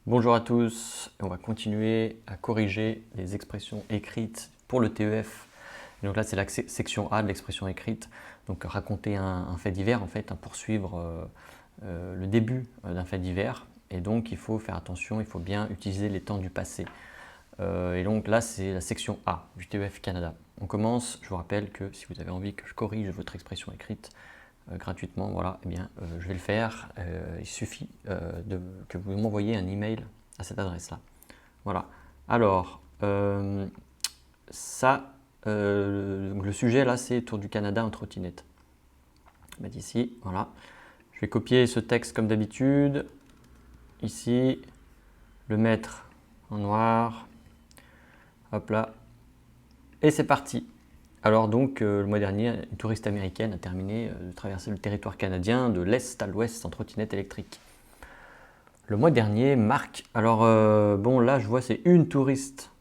Bonjour à tous, on va continuer à corriger les expressions écrites pour le TEF. Donc là c'est la section A de l'expression écrite, donc raconter un fait divers en fait, poursuivre le début d'un fait divers, et donc il faut faire attention, il faut bien utiliser les temps du passé. Et donc là c'est la section A du TEF Canada. On commence, je vous rappelle que si vous avez envie que je corrige votre expression écrite, gratuitement, voilà, eh bien, je vais le faire. Il suffit que vous m'envoyiez un email à cette adresse-là. Voilà. Alors, le sujet là, c'est Tour du Canada en trottinette. Mettre ici, voilà. Je vais copier ce texte comme d'habitude. Ici, le mettre en noir. Hop là. Et c'est parti. Alors donc, le mois dernier, une touriste américaine a terminé de traverser le territoire canadien de l'est à l'ouest en trottinette électrique. Le mois dernier, Marc, alors bon là je vois c'est une touriste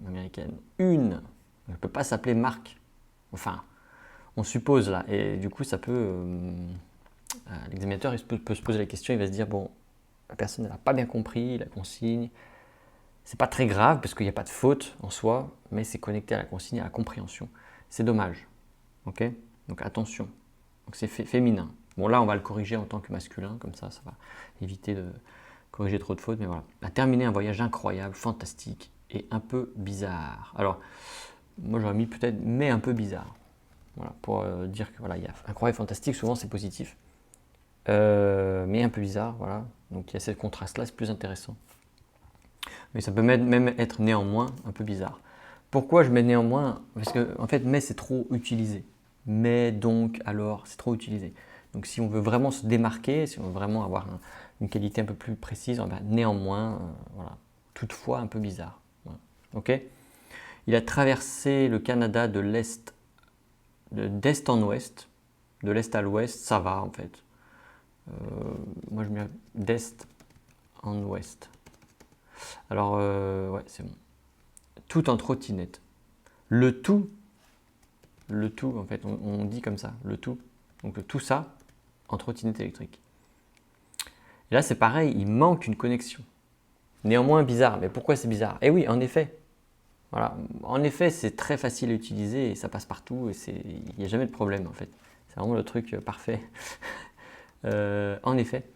américaine, une, elle ne peut pas s'appeler Marc, enfin on suppose là, et du coup ça peut, l'examinateur peut se poser la question, il va se dire bon, la personne n'a pas bien compris la consigne, c'est pas très grave parce qu'il n'y a pas de faute en soi, mais c'est connecté à la consigne, à la compréhension, c'est dommage, ok? Donc attention, donc c'est féminin. Bon là on va le corriger en tant que masculin, comme ça va éviter de corriger trop de fautes, mais voilà. A terminé un voyage incroyable, fantastique et un peu bizarre. Alors, moi j'aurais mis peut-être mais un peu bizarre. Voilà, pour dire que voilà, il y a incroyable, fantastique, souvent c'est positif. Mais un peu bizarre, voilà. Donc il y a ce contraste-là, c'est plus intéressant. Mais ça peut même être néanmoins un peu bizarre. Pourquoi je mets néanmoins? Parce que en fait, mais c'est trop utilisé. Mais donc, alors, c'est trop utilisé. Donc si on veut vraiment se démarquer, si on veut vraiment avoir une qualité un peu plus précise, ben, néanmoins, voilà, toutefois un peu bizarre. Voilà. Ok. Il a traversé le Canada de l'est, d'est en ouest, de l'est à l'ouest, ça va en fait. Moi je mets d'est en ouest. Alors ouais, c'est bon. Tout en trottinette. Le tout en fait, on dit comme ça, le tout. Donc tout ça en trottinette électrique. Et là c'est pareil, il manque une connexion. Néanmoins bizarre, mais pourquoi c'est bizarre? Eh oui, en effet, voilà. En effet, c'est très facile à utiliser et ça passe partout et il n'y a jamais de problème en fait. C'est vraiment le truc parfait. En effet.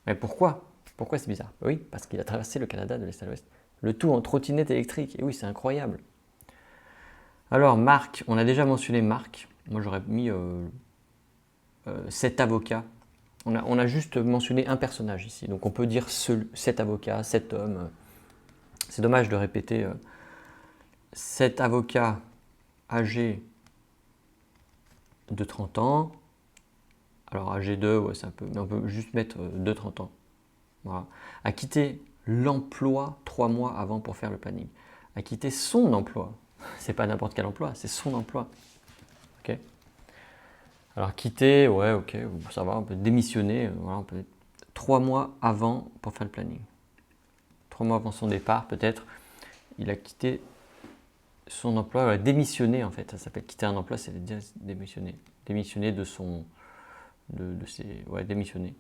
Mais pourquoi? Pourquoi c'est bizarre? Oui, parce qu'il a traversé le Canada de l'est à l'ouest. Le tout en trottinette électrique. Et oui, c'est incroyable. Alors, Marc, on a déjà mentionné Marc. Moi, j'aurais mis cet avocat. On a juste mentionné un personnage ici. Donc, on peut dire cet avocat, cet homme. C'est dommage de répéter cet avocat âgé de 30 ans. Alors, âgé de, ouais, c'est un peu, mais on peut juste mettre de 30 ans. Voilà. A quitté l'emploi 3 mois avant pour faire le planning. A quitté son emploi. C'est pas n'importe quel emploi, c'est son emploi. Ok. Alors quitter, ouais, ok, ça va, on peut démissionner. Voilà, on peut 3 mois avant pour faire le planning. 3 mois avant son départ, peut-être, il a quitté son emploi, il a démissionné en fait. Ça s'appelle quitter un emploi, c'est démissionner. Démissionner de son, de ses, ouais, démissionner.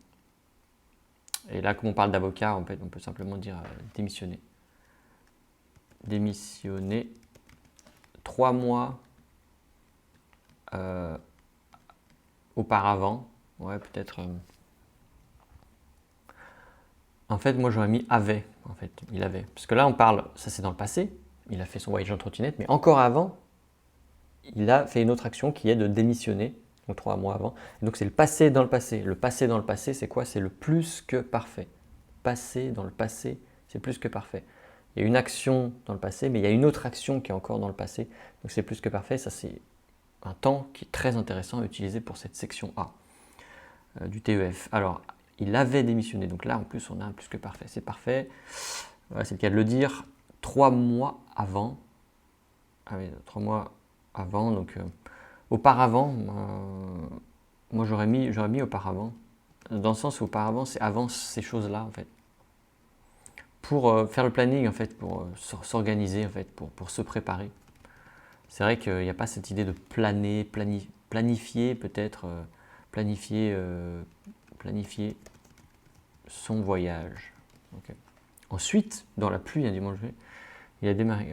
Et là, comme on parle d'avocat, en fait, on peut simplement dire démissionner. Démissionner 3 mois auparavant. Ouais, peut-être. En fait, moi j'aurais mis avait. En fait, il avait. Parce que là, on parle, ça c'est dans le passé. Il a fait son voyage en trottinette, mais encore avant, il a fait une autre action qui est de démissionner. Donc 3 mois avant. Et donc c'est le passé dans le passé. Le passé dans le passé, c'est quoi? C'est le plus que parfait. Passé dans le passé, c'est plus que parfait. Il y a une action dans le passé, mais il y a une autre action qui est encore dans le passé. Donc c'est plus que parfait. Ça, c'est un temps qui est très intéressant à utiliser pour cette section A du TEF. Alors, il avait démissionné. Donc là, en plus, on a un plus que parfait. C'est parfait. Voilà, c'est le cas de le dire. 3 mois avant. Ah oui, 3 mois avant. Donc, auparavant, moi, j'aurais mis auparavant. Dans le sens où auparavant, c'est avant ces choses-là, en fait. Pour faire le planning, en fait, pour s'organiser, en fait, pour se préparer. C'est vrai qu'il n'y a pas cette idée de planer, planifier peut-être, planifier son voyage. Okay. Ensuite, dans la pluie, un dimanche gris, il a démarré.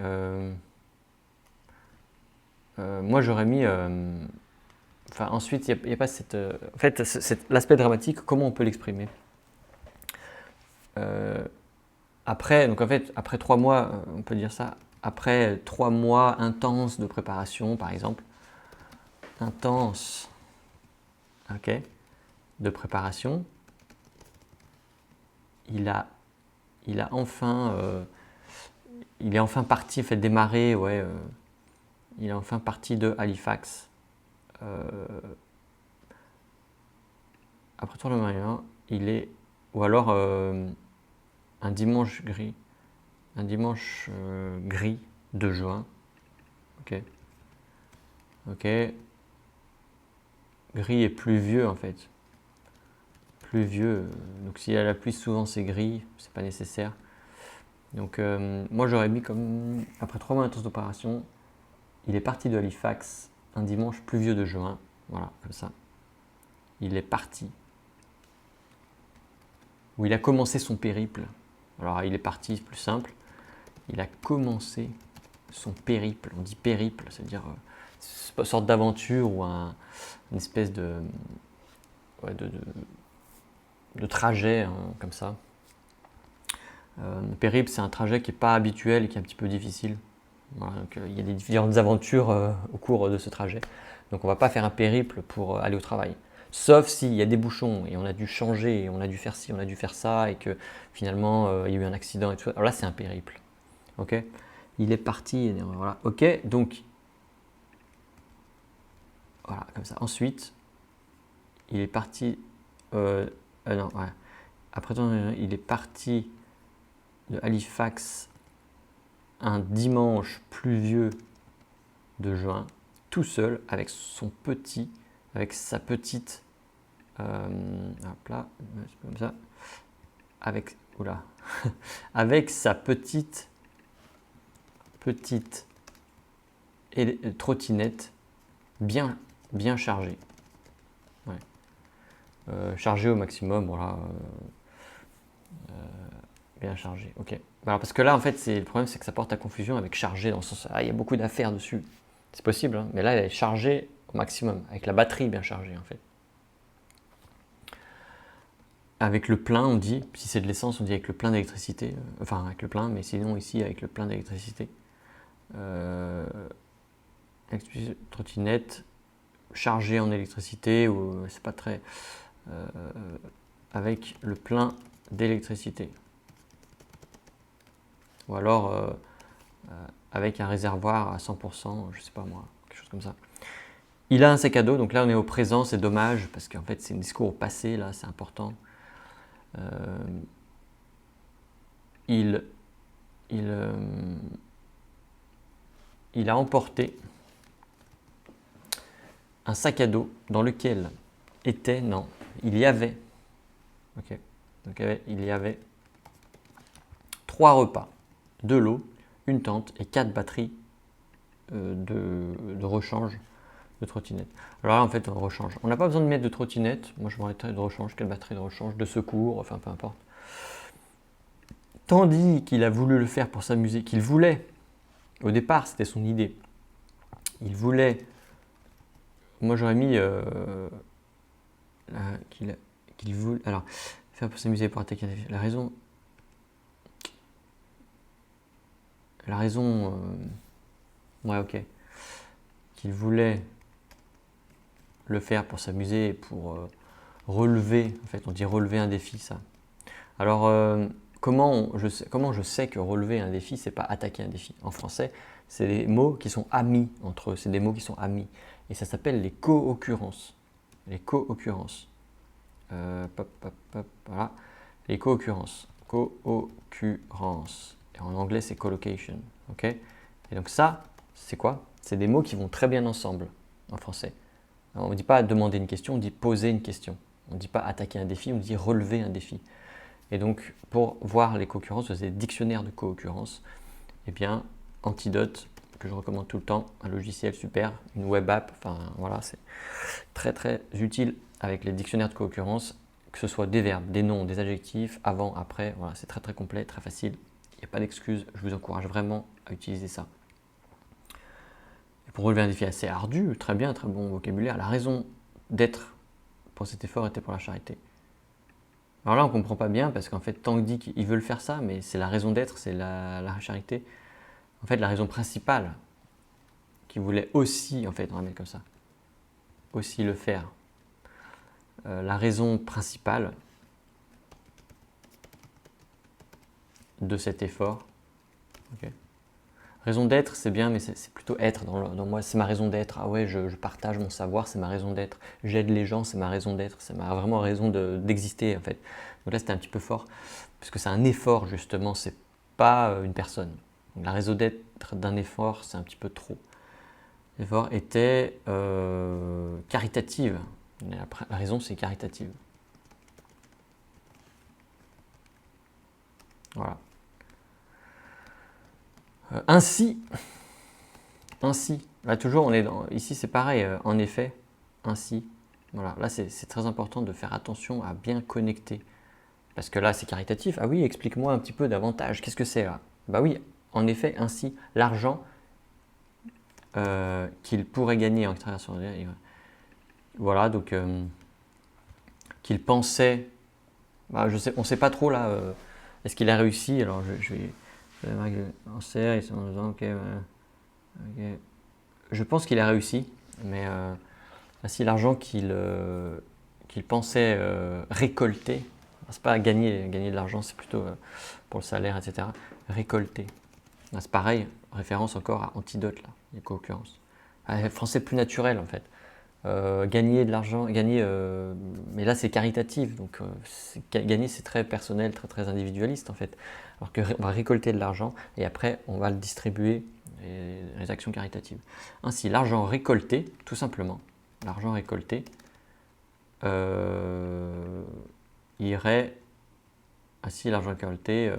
Moi, j'aurais mis. Enfin, ensuite, il n'y a pas cette. En fait, l'aspect dramatique, comment on peut l'exprimer? Après, donc en fait, après 3 mois, on peut dire ça. Après 3 mois intenses de préparation, par exemple, intense, ok, de préparation, il est enfin parti, fait démarrer, ouais, il est enfin parti de Halifax. Après tout le moyen, il est, ou alors un dimanche gris de juin, ok, ok, gris et pluvieux en fait, pluvieux, donc s'il y a la pluie souvent c'est gris, c'est pas nécessaire. Donc moi j'aurais mis comme, après 3 mois intenses d'opération, il est parti de Halifax un dimanche pluvieux de juin, voilà, comme ça. Il est parti. Où il a commencé son périple. Alors il est parti, c'est plus simple. Il a commencé son périple. On dit périple, c'est-à-dire une sorte d'aventure ou une espèce de trajet, hein, comme ça. Le périple, c'est un trajet qui n'est pas habituel et qui est un petit peu difficile. Voilà, donc, il y a des différentes aventures au cours de ce trajet. Donc on ne va pas faire un périple pour aller au travail. Sauf s'il y a des bouchons et on a dû changer, et on a dû faire ci, on a dû faire ça, et que finalement il y a eu un accident et tout ça. Alors là, c'est un périple. Ok, il est parti, voilà. Ok, donc voilà, comme ça. Ensuite, il est parti. Non, ouais. Après, il est parti de Halifax un dimanche pluvieux de juin, tout seul, avec sa petite, hop là, comme ça, avec sa petite trottinette bien chargée, ouais. Chargée au maximum, voilà, bien chargée, ok. Alors parce que là en fait le problème c'est que ça porte à confusion avec chargé dans le sens il y a beaucoup d'affaires dessus, c'est possible, hein, mais là elle est chargée au maximum, avec la batterie bien chargée en fait. Avec le plein, on dit, si c'est de l'essence, on dit avec le plein d'électricité, enfin avec le plein, mais sinon ici avec le plein d'électricité. Trottinette chargée en électricité, ou c'est pas très. Avec le plein d'électricité. Ou alors avec un réservoir à 100%, je sais pas moi, quelque chose comme ça. Il a un sac à dos, donc là on est au présent, c'est dommage, parce qu'en fait c'est un discours au passé, là c'est important. Il a emporté un sac à dos dans lequel il y avait, ok, donc il y avait 3 repas, de l'eau, une tente et 4 batteries de rechange de trottinette. Alors là en fait on rechange. On n'a pas besoin de mettre de trottinette, moi je m'arrêterai de rechange, 4 batteries de rechange, de secours, enfin peu importe. Tandis qu'il a voulu le faire pour s'amuser, qu'il voulait, au départ c'était son idée, il voulait, moi j'aurais mis qu'il voulait, alors faire pour s'amuser, pour attaquer la raison, ouais ok, qu'il voulait le faire pour s'amuser, pour relever, en fait on dit relever un défi ça. Alors comment je sais que relever un défi c'est pas attaquer un défi? En français c'est des mots qui sont amis entre eux, c'est des mots qui sont amis et ça s'appelle les co-occurrences. Les co-occurrences. Voilà. Les co-occurrences. Co-occurrence. Et en anglais c'est collocation. Ok. Et donc ça, c'est quoi? C'est des mots qui vont très bien ensemble en français. Alors, on ne dit pas demander une question, on dit poser une question. On ne dit pas attaquer un défi, on dit relever un défi. Et donc, pour voir les co-occurrences, c'est dictionnaire de co-occurrences. Eh bien, Antidote, que je recommande tout le temps, un logiciel super, une web app, enfin voilà, c'est très très utile avec les dictionnaires de co-occurrences. que ce soit des verbes, des noms, des adjectifs, avant, après, voilà, c'est très très complet, très facile. Il n'y a pas d'excuses, je vous encourage vraiment à utiliser ça. Et pour relever un défi assez ardu, très bien, très bon vocabulaire, la raison d'être pour cet effort était pour la charité. Alors là, on ne comprend pas bien parce qu'en fait, Tang dit qu'ils veulent faire ça, mais c'est la raison d'être, c'est la charité. En fait, la raison principale qu'ils voulaient aussi, en fait, on va mettre comme ça, aussi le faire. La raison principale de cet effort. Okay. Raison d'être, c'est bien, mais c'est plutôt être dans moi. C'est ma raison d'être. Ah ouais, je partage mon savoir, c'est ma raison d'être. J'aide les gens, c'est ma raison d'être. C'est vraiment raison d'exister, en fait. Donc là, c'était un petit peu fort, puisque c'est un effort, justement, c'est pas une personne. Donc, la raison d'être d'un effort, c'est un petit peu trop. L'effort était caritative. La raison, c'est caritative. Voilà. Ainsi, là toujours on est ici c'est pareil, en effet, ainsi, voilà, là c'est très important de faire attention à bien connecter, parce que là c'est caritatif, ah oui explique-moi un petit peu davantage, qu'est-ce que c'est là? Bah oui, en effet, ainsi, l'argent qu'il pourrait gagner en travaillant sur voilà, donc qu'il pensait, bah, on ne sait pas trop là, est-ce qu'il a réussi, alors je vais en serre, ils sont en disant ok. Je pense qu'il a réussi, mais si l'argent qu'il pensait récolter, c'est pas gagner de l'argent, c'est plutôt pour le salaire, etc. Récolter. C'est pareil, référence encore à antidote, là, les co-occurrences. Français plus naturel en fait. Gagner de l'argent, mais là c'est caritatif, donc gagner c'est très personnel, très très individualiste en fait. Alors qu'on va récolter de l'argent et après on va le distribuer, les actions caritatives. Ainsi, l'argent récolté, tout simplement, l'argent récolté irait, ainsi l'argent récolté,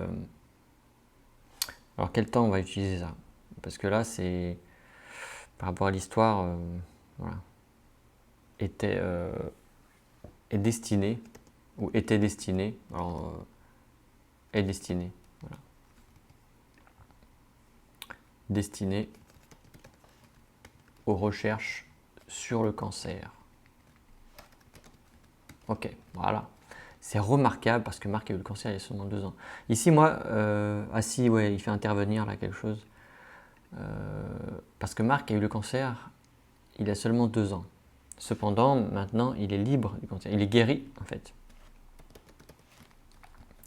alors quel temps on va utiliser ça? Parce que là c'est, par rapport à l'histoire, voilà. Est destiné, ou était destiné, alors est destiné, voilà. Destiné aux recherches sur le cancer. Ok, voilà. C'est remarquable parce que Marc a eu le cancer il y a seulement 2 ans. Ici, moi, ah si, ouais, il fait intervenir là quelque chose. Parce que Marc a eu le cancer il y a seulement 2 ans. Cependant, maintenant, il est libre du cancer. Il est guéri, en fait.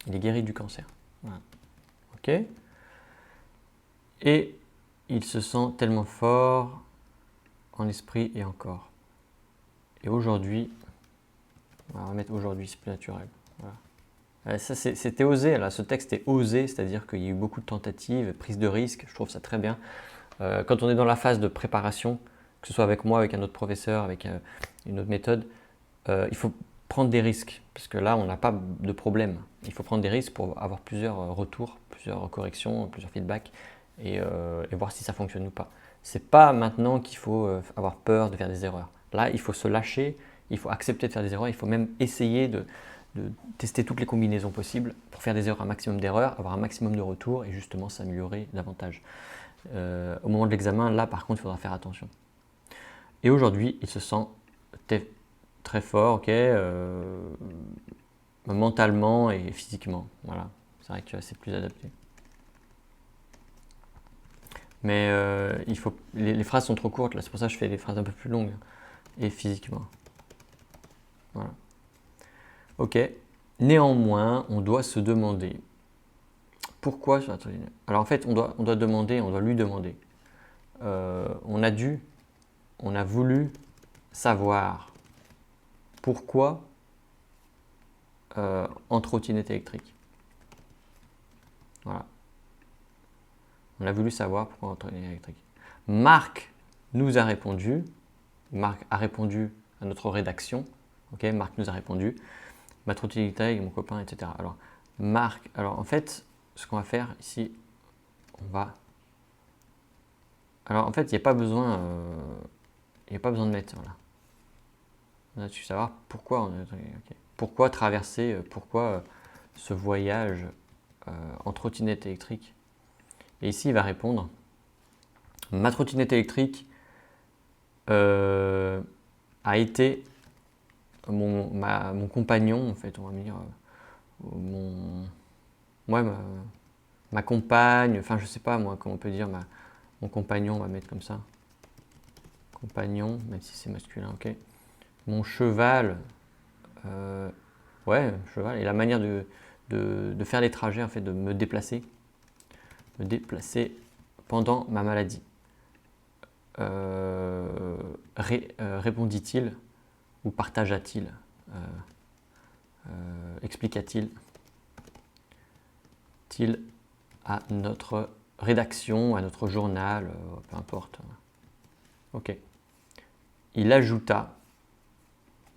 Il est guéri du cancer. Voilà. Ok. Et il se sent tellement fort en esprit et en corps. Et aujourd'hui, on va mettre aujourd'hui, c'est plus naturel. Voilà. Ça, c'était osé, là. Ce texte est osé, c'est-à-dire qu'il y a eu beaucoup de tentatives, prise de risque. Je trouve ça très bien. Quand on est dans la phase de préparation, que ce soit avec moi, avec un autre professeur, avec une autre méthode, il faut prendre des risques, parce que là, on n'a pas de problème. Il faut prendre des risques pour avoir plusieurs retours, plusieurs corrections, plusieurs feedbacks, et voir si ça fonctionne ou pas. C'est pas maintenant qu'il faut avoir peur de faire des erreurs. Là, il faut se lâcher, il faut accepter de faire des erreurs, il faut même essayer de tester toutes les combinaisons possibles pour faire des erreurs, un maximum d'erreurs, avoir un maximum de retours et justement s'améliorer davantage. Au moment de l'examen, là par contre, il faudra faire attention. Et aujourd'hui, il se sent très fort, ok, mentalement et physiquement. Voilà, c'est vrai que c'est plus adapté. Mais les phrases sont trop courtes, là, c'est pour ça que je fais des phrases un peu plus longues. Et physiquement. Voilà. Ok. Néanmoins, on doit se demander pourquoi. Alors en fait, on doit demander, on doit lui demander. On a voulu savoir pourquoi en trottinette électrique. Voilà. On a voulu savoir pourquoi en trottinette électrique. Marc nous a répondu. Marc a répondu à notre rédaction. Ok, Marc nous a répondu. Ma trottinette électrique, mon copain, etc. Alors, Marc, alors en fait, ce qu'on va faire ici, on va. Alors en fait, il n'y a pas besoin. Il n'y a pas besoin de mettre. Voilà. On a dû savoir pourquoi on a. Okay. pourquoi traverser, pourquoi ce voyage en trottinette électrique. Et ici, il va répondre, ma trottinette électrique a été mon compagnon, en fait, on va dire, ma compagne, enfin je sais pas moi comment on peut dire, mon compagnon, on va mettre comme ça, compagnon, même si c'est masculin, ok, mon cheval, ouais, cheval, et la manière de faire les trajets, en fait, de me déplacer pendant ma maladie. Répondit-il ou partagea-t-il, expliqua-t-il à notre rédaction, à notre journal, peu importe. Ok. Il ajouta,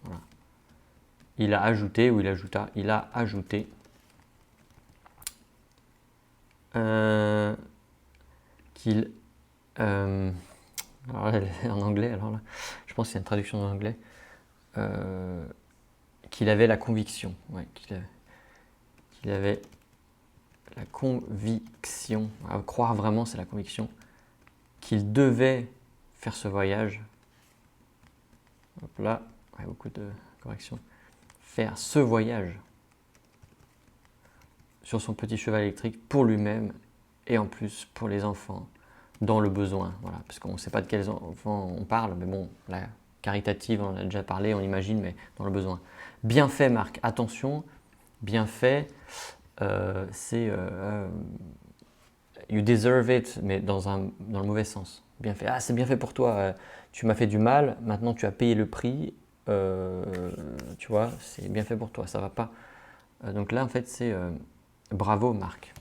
voilà. Il a ajouté ou il ajouta, il a ajouté qu'il alors là, en anglais, alors là, je pense que c'est une traduction en anglais, qu'il avait la conviction, ouais, qu'il avait la conviction, à croire vraiment, c'est la conviction, qu'il devait faire ce voyage. Hop là, ouais, beaucoup de corrections. Faire ce voyage sur son petit cheval électrique pour lui-même et en plus pour les enfants dans le besoin. Voilà, parce qu'on ne sait pas de quels enfants on parle, mais bon, la caritative, on en a déjà parlé, on imagine, mais dans le besoin. Bien fait, Marc. Attention, bien fait, c'est you deserve it, mais dans le mauvais sens. Bien fait. Ah, c'est bien fait pour toi. Tu m'as fait du mal. Maintenant, tu as payé le prix. Tu vois, c'est bien fait pour toi. Ça va pas. Donc là, en fait, c'est bravo, Marc.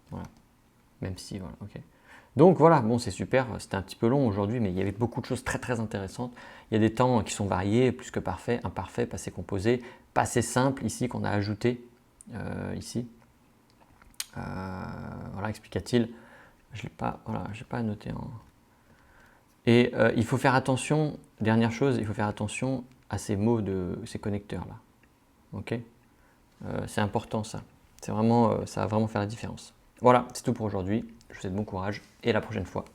Voilà. Même si, voilà, ok. Donc voilà, bon, c'est super. C'était un petit peu long aujourd'hui, mais il y avait beaucoup de choses très très intéressantes. Il y a des temps qui sont variés, plus que parfait, imparfait, passé composé, passé simple ici qu'on a ajouté ici. Voilà, expliqua-t-il. Je l'ai pas, voilà, j'ai pas noté en. Et il faut faire attention. Dernière chose, il faut faire attention à ces mots de ces connecteurs là. Ok, c'est important ça. C'est vraiment, ça va vraiment faire la différence. Voilà, c'est tout pour aujourd'hui. Je vous souhaite bon courage et à la prochaine fois.